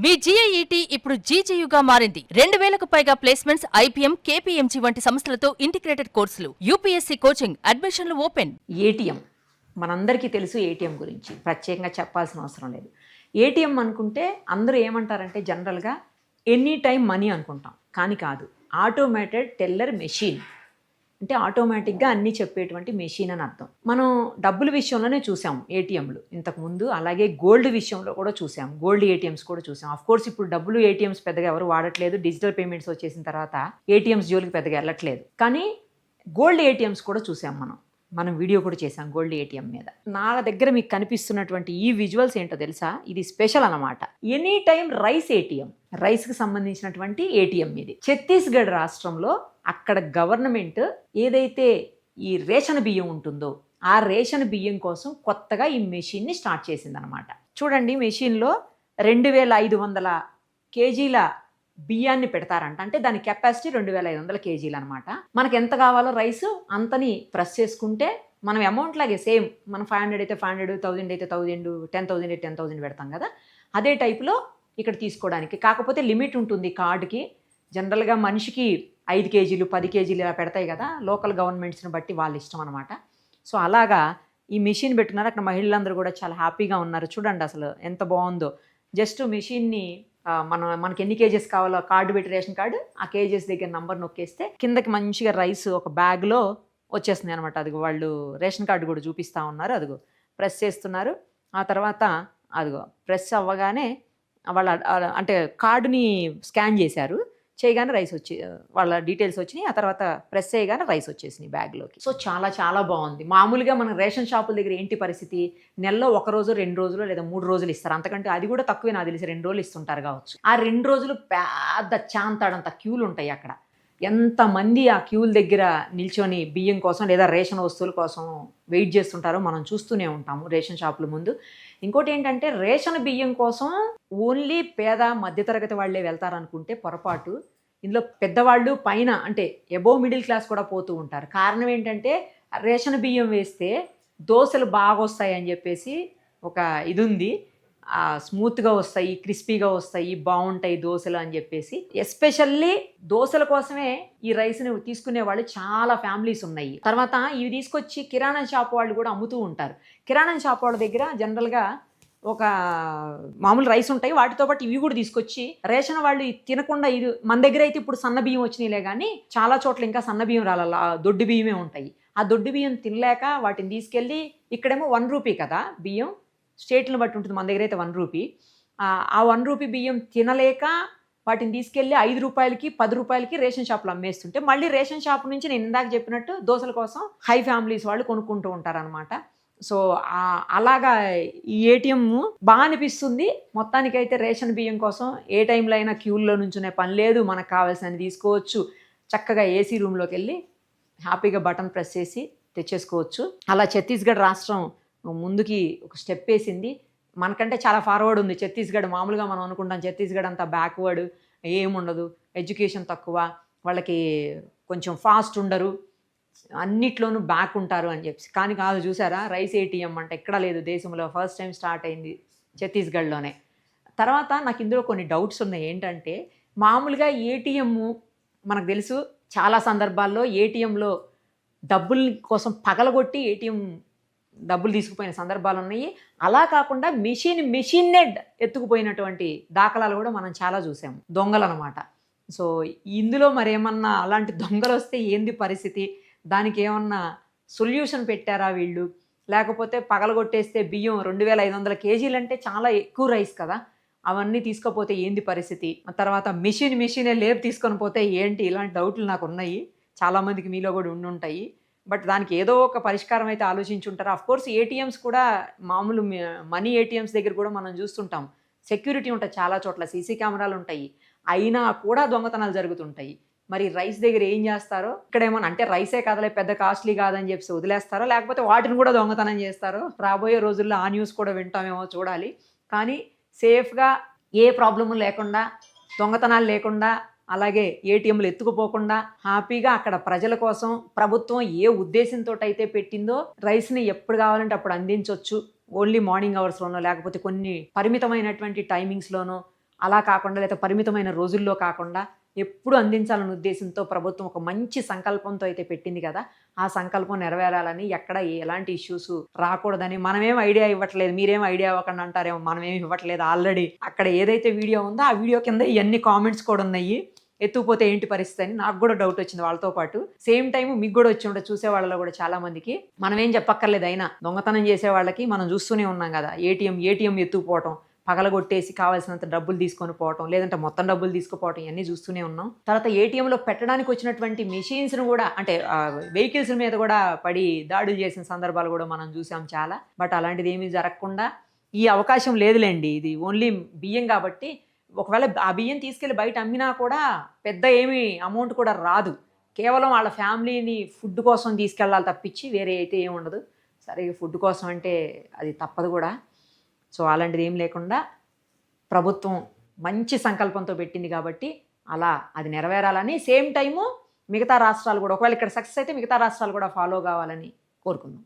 మీ GIET ఇప్పుడు GGUగా మారింది. 2000కు పైగా ప్లేస్మెంట్స్, IPM, KPMG వంటి సంస్థలతో ఇంటిగ్రేటెడ్ కోర్సులు. UPSC కోచింగ్, అడ్మిషన్లు ఓపెన్. ఏటీఎం మనందరికీ తెలుసు. ఏటీఎం గురించి ప్రత్యేకంగా చెప్పాల్సిన అవసరం లేదు. ఏటీఎం అనుకుంటే అందరూ ఏమంటారంటే జనరల్గా ఎనీ టైం మనీ అనుకుంటాం, కానీ కాదు. ఆటోమేటెడ్ టెల్లర్ మెషిన్ అంటే ఆటోమేటిక్గా అన్నీ చెప్పేటువంటి మెషిన్ అని అర్థం. మనం డబ్బుల విషయంలోనే చూసాం ఏటీఎంలు ఇంతకుముందు, అలాగే గోల్డ్ విషయంలో కూడా చూసాం, గోల్డ్ ఏటీఎంస్ కూడా చూసాం. ఆఫ్ కోర్స్ ఇప్పుడు డబ్బులు ఏటీఎంస్ పెద్దగా ఎవరు వాడట్లేదు, డిజిటల్ పేమెంట్స్ వచ్చేసిన తర్వాత ఏటీఎంస్ జోలికి పెద్దగా వెళ్ళట్లేదు. కానీ గోల్డ్ ఏటీఎంస్ కూడా చూసాం. మనం వీడియో కూడా చేసాం గోల్డ్ ఏటీఎం మీద. నా దగ్గర మీకు కనిపిస్తున్నటువంటి ఈ విజువల్స్ ఏంటో తెలుసా? ఇది స్పెషల్ అన్నమాట. ఎనీ టైం రైస్ ఏటీఎం, రైస్కి సంబంధించినటువంటి ఏటీఎం ఇది. ఛత్తీస్గఢ్ రాష్ట్రంలో అక్కడ గవర్నమెంట్ ఏదైతే ఈ రేషన్ బియ్యం ఉంటుందో ఆ రేషన్ బియ్యం కోసం కొత్తగా ఈ మెషిన్ని స్టార్ట్ చేసిందనమాట. చూడండి, మెషిన్లో 2500 కేజీల బియ్యాన్ని పెడతారంట. అంటే దాని కెపాసిటీ 2500 కేజీలు అనమాట. మనకు ఎంత కావాలో రైస్ అంతని ప్రెస్ చేసుకుంటే మనం అమౌంట్ లాగే సేమ్, మనం 500 అయితే 500, 1000 అయితే 1000, 10,000 అయితే 10,000 పెడతాం కదా, అదే టైప్లో ఇక్కడ తీసుకోవడానికి. కాకపోతే లిమిట్ ఉంటుంది కార్డుకి. జనరల్గా మనిషికి 5 కేజీలు 10 కేజీలు ఇలా పెడతాయి కదా, లోకల్ గవర్నమెంట్స్ని బట్టి వాళ్ళ ఇష్టం అనమాట. సో అలాగా ఈ మెషిన్ పెట్టున్నారు. అక్కడ మహిళలందరూ కూడా చాలా హ్యాపీగా ఉన్నారు. చూడండి అసలు ఎంత బాగుందో. జస్ట్ మెషిన్ని మనకి ఎన్ని కేజెస్ కావాలో కార్డు పెట్టి, రేషన్ కార్డు, ఆ కేజెస్ దగ్గర నంబర్ నొక్కేస్తే కిందకి మంచిగా రైస్ ఒక బ్యాగ్లో వచ్చేస్తుంది అనమాట. అదిగో వాళ్ళు రేషన్ కార్డు కూడా చూపిస్తూ ఉన్నారు. అదిగో ప్రెస్ చేస్తున్నారు. ఆ తర్వాత అదిగో ప్రెస్ అవ్వగానే వాళ్ళ అంటే కార్డుని స్కాన్ చేశారు, చేయగానే రైస్ వచ్చి వాళ్ళ డీటెయిల్స్ వచ్చినాయి. ఆ తర్వాత ప్రెస్ చేయగానే రైస్ వచ్చేసినాయి బ్యాగ్లోకి. సో చాలా చాలా బాగుంది. మామూలుగా మన రేషన్ షాపుల దగ్గర ఏంటి పరిస్థితి? నెలలో 1 రోజు 2 రోజులు లేదా 3 రోజులు ఇస్తారు. అంతకంటే అది కూడా తక్కువే, నాకు తెలిసి 2 రోజులు ఇస్తుంటారు కావచ్చు. ఆ 2 రోజులు పెద్ద చాంతాడంత క్యూలు ఉంటాయి అక్కడ. ఎంతమంది ఆ క్యూల దగ్గర నిల్చొని బియ్యం కోసం లేదా రేషన్ వస్తువుల కోసం వెయిట్ చేస్తుంటారో మనం చూస్తూనే ఉంటాము రేషన్ షాపుల ముందు. ఇంకోటి ఏంటంటే రేషన్ బియ్యం కోసం ఓన్లీ పేద మధ్యతరగతి వాళ్ళే వెళ్తారనుకుంటే పొరపాటు. ఇందులో పెద్దవాళ్ళు పైన అంటే అబోవ్ మిడిల్ క్లాస్ కూడా పోతూ ఉంటారు. కారణం ఏంటంటే రేషన్ బియ్యం వేస్తే దోశలు బాగా వస్తాయి అని చెప్పేసి ఒక ఇది ఉంది. స్మూత్గా వస్తాయి, క్రిస్పీగా వస్తాయి, బాగుంటాయి దోశలు అని చెప్పేసి. ఎస్పెషల్లీ దోశల కోసమే ఈ రైస్ని తీసుకునే వాళ్ళు చాలా ఫ్యామిలీస్ ఉన్నాయి. తర్వాత ఇవి తీసుకొచ్చి కిరాణా షాప్ వాళ్ళు కూడా అమ్ముతూ ఉంటారు. కిరాణా షాప్ వాళ్ళ దగ్గర జనరల్గా ఒక మామూలు రైస్ ఉంటాయి, వాటితో పాటు ఇవి కూడా తీసుకొచ్చి రేషన్ వాళ్ళు తినకుండా, ఇది మన దగ్గర అయితే ఇప్పుడు సన్న బియ్యం వచ్చినాయిలే కానీ చాలా చోట్ల ఇంకా సన్న బియ్యం రాల, దొడ్డు బియ్యమే ఉంటాయి. ఆ దొడ్డు బియ్యం తినలేక వాటిని తీసుకెళ్ళి, ఇక్కడేమో 1 రూపీ కదా బియ్యం, స్టేట్లను బట్టి ఉంటుంది, మన దగ్గర అయితే 1 రూపీ. ఆ 1 రూపీ బియ్యం తినలేక వాటిని తీసుకెళ్ళి 5 రూపాయలకి 10 రూపాయలకి రేషన్ షాపులో అమ్మేస్తుంటే, మళ్ళీ రేషన్ షాప్ నుంచి నేను ఇందాక చెప్పినట్టు దోశల కోసం హై ఫ్యామిలీస్ వాళ్ళు కొనుక్కుంటూ ఉంటారనమాట. సో అలాగా ఈ ఏటీఎం బాగా అనిపిస్తుంది. మొత్తానికైతే రేషన్ బియ్యం కోసం ఏ టైంలో అయినా క్యూల్లో నుంచునే పని లేదు, మనకు కావాల్సినవి తీసుకోవచ్చు. చక్కగా ఏసీ రూమ్లోకి వెళ్ళి హ్యాపీగా బటన్ ప్రెస్ చేసి తెచ్చేసుకోవచ్చు. అలా ఛత్తీస్గఢ్ రాష్ట్రం ముందుకి ఒక స్టెప్ వేసింది. మనకంటే చాలా ఫార్వర్డ్ ఉంది ఛత్తీస్గఢ్. మామూలుగా మనం అనుకుంటాం ఛత్తీస్గఢ్ అంతా బ్యాక్వర్డ్, ఏముండదు, ఎడ్యుకేషన్ తక్కువ, వాళ్ళకి కొంచెం ఫాస్ట్ ఉండరు, అన్నిట్లోనూ బ్యాక్ ఉంటారు అని చెప్పి. కానీ కాదు, చూసారా రైస్ ఏటీఎం అంటే ఎక్కడా లేదు దేశంలో, ఫస్ట్ టైం స్టార్ట్ అయింది ఛత్తీస్గఢ్లోనే. తర్వాత నాకు ఇందులో కొన్ని డౌట్స్ ఉన్నాయి. ఏంటంటే మామూలుగా ఏటీఎం మనకు తెలుసు, చాలా సందర్భాల్లో ఏటీఎంలో డబ్బుల కోసం పగలగొట్టి ఏటీఎం డబ్బులు తీసుకుపోయిన సందర్భాలు ఉన్నాయి. అలా కాకుండా మెషిన్నే ఎత్తుకుపోయినటువంటి దాఖలాలు కూడా మనం చాలా చూసాము, దొంగలు అనమాట. సో ఇందులో మరేమన్నా అలాంటి దొంగలు వస్తే ఏంది పరిస్థితి? దానికి ఏమన్నా సొల్యూషన్ పెట్టారా వీళ్ళు? లేకపోతే పగలగొట్టేస్తే బియ్యం 2500 కేజీలు అంటే చాలా ఎక్కువ రైస్ కదా, అవన్నీ తీసుకపోతే ఏంది పరిస్థితి? తర్వాత మెషినే లేపు తీసుకొని పోతే ఏంటి? ఇలాంటి డౌట్లు నాకు ఉన్నాయి. చాలామందికి మీలో కూడా ఉండుంటాయి. బట్ దానికి ఏదో ఒక పరిష్కారం అయితే ఆలోచించుంటారు. అఫ్కోర్స్ ఏటీఎంస్ కూడా మామూలు మనీ ఏటీఎంస్ దగ్గర కూడా మనం చూస్తుంటాం, సెక్యూరిటీ ఉంటుంది చాలా చోట్ల, సీసీ కెమెరాలు ఉంటాయి, అయినా కూడా దొంగతనాలు జరుగుతుంటాయి. మరి రైస్ దగ్గర ఏం చేస్తారో? ఇక్కడేమన్నా అంటే రైసే కదలే, పెద్ద కాస్ట్లీ కాదని చెప్పి వదిలేస్తారో, లేకపోతే వాటిని కూడా దొంగతనం చేస్తారో? రాబోయే రోజుల్లో ఆ న్యూస్ కూడా వింటామేమో, చూడాలి. కానీ సేఫ్గా, ఏ ప్రాబ్లము లేకుండా, దొంగతనాలు లేకుండా, అలాగే ఏటీఎంలు ఎత్తుకుపోకుండా హ్యాపీగా అక్కడ ప్రజల కోసం ప్రభుత్వం ఏ ఉద్దేశంతో అయితే పెట్టిందో రైస్ని ఎప్పుడు కావాలంటే అప్పుడు అందించవచ్చు. ఓన్లీ మార్నింగ్ అవర్స్లోనో లేకపోతే కొన్ని పరిమితమైనటువంటి టైమింగ్స్లోనో అలా కాకుండా లేదా పరిమితమైన రోజుల్లో కాకుండా ఎప్పుడు అందించాలనే ఉద్దేశంతో ప్రభుత్వం ఒక మంచి సంకల్పంతో అయితే పెట్టింది కదా, ఆ సంకల్పం నెరవేరాలని, ఎక్కడ ఎలాంటి ఇష్యూస్ రాకూడదని మనమేం ఐడియా ఇవ్వట్లేదు, మీరేం ఐడియా ఇవ్వకుండా అంటారేమో, మనమేం ఇవ్వట్లేదు. ఆల్రెడీ అక్కడ ఏదైతే వీడియో ఉందో ఆ వీడియో కింద ఇవన్నీ కామెంట్స్ కూడా ఉన్నాయి. ఎత్తుకుపోతే ఏంటి పరిస్థితి అని నాకు కూడా డౌట్ వచ్చింది వాళ్ళతో పాటు. సేమ్ టైం మీకు కూడా వచ్చి ఉంటే చూసే వాళ్ళలో కూడా చాలా మందికి. మనం ఏం చెప్పక్కర్లేదు, అయినా దొంగతనం చేసే వాళ్ళకి మనం చూస్తూనే ఉన్నాం కదా, ఏటీఎం ఎత్తుకుపోవటం, పగలగొట్టేసి కావాల్సినంత డబ్బులు తీసుకొని పోవటం, లేదంటే మొత్తం డబ్బులు తీసుకుపోవటం, ఇవన్నీ చూస్తూనే ఉన్నాం. తర్వాత ఏటీఎంలో పెట్టడానికి వచ్చినటువంటి మెషిన్స్ను కూడా, అంటే వెహికల్స్ మీద కూడా పడి దాడులు చేసిన సందర్భాలు కూడా మనం చూసాం చాలా. బట్ అలాంటిది ఏమీ జరగకుండా ఈ అవకాశం లేదులేండి. ఇది ఓన్లీ బియ్యం కాబట్టి ఒకవేళ ఆ బియ్యం తీసుకెళ్ళి బయట అమ్మినా కూడా పెద్ద ఏమీ అమౌంట్ కూడా రాదు. కేవలం వాళ్ళ ఫ్యామిలీని ఫుడ్ కోసం తీసుకెళ్ళాలి తప్పించి వేరే అయితే ఏమి ఉండదు. సరే, ఫుడ్ కోసం అంటే అది తప్పదు కూడా. సో అలాంటిది ఏం లేకుండా ప్రభుత్వం మంచి సంకల్పంతో పెట్టింది కాబట్టి అలా అది నెరవేరాలని, సేమ్ టైము మిగతా రాష్ట్రాలు కూడా ఒకవేళ ఇక్కడ సక్సెస్ అయితే మిగతా రాష్ట్రాలు కూడా ఫాలో కావాలని కోరుకుందాం.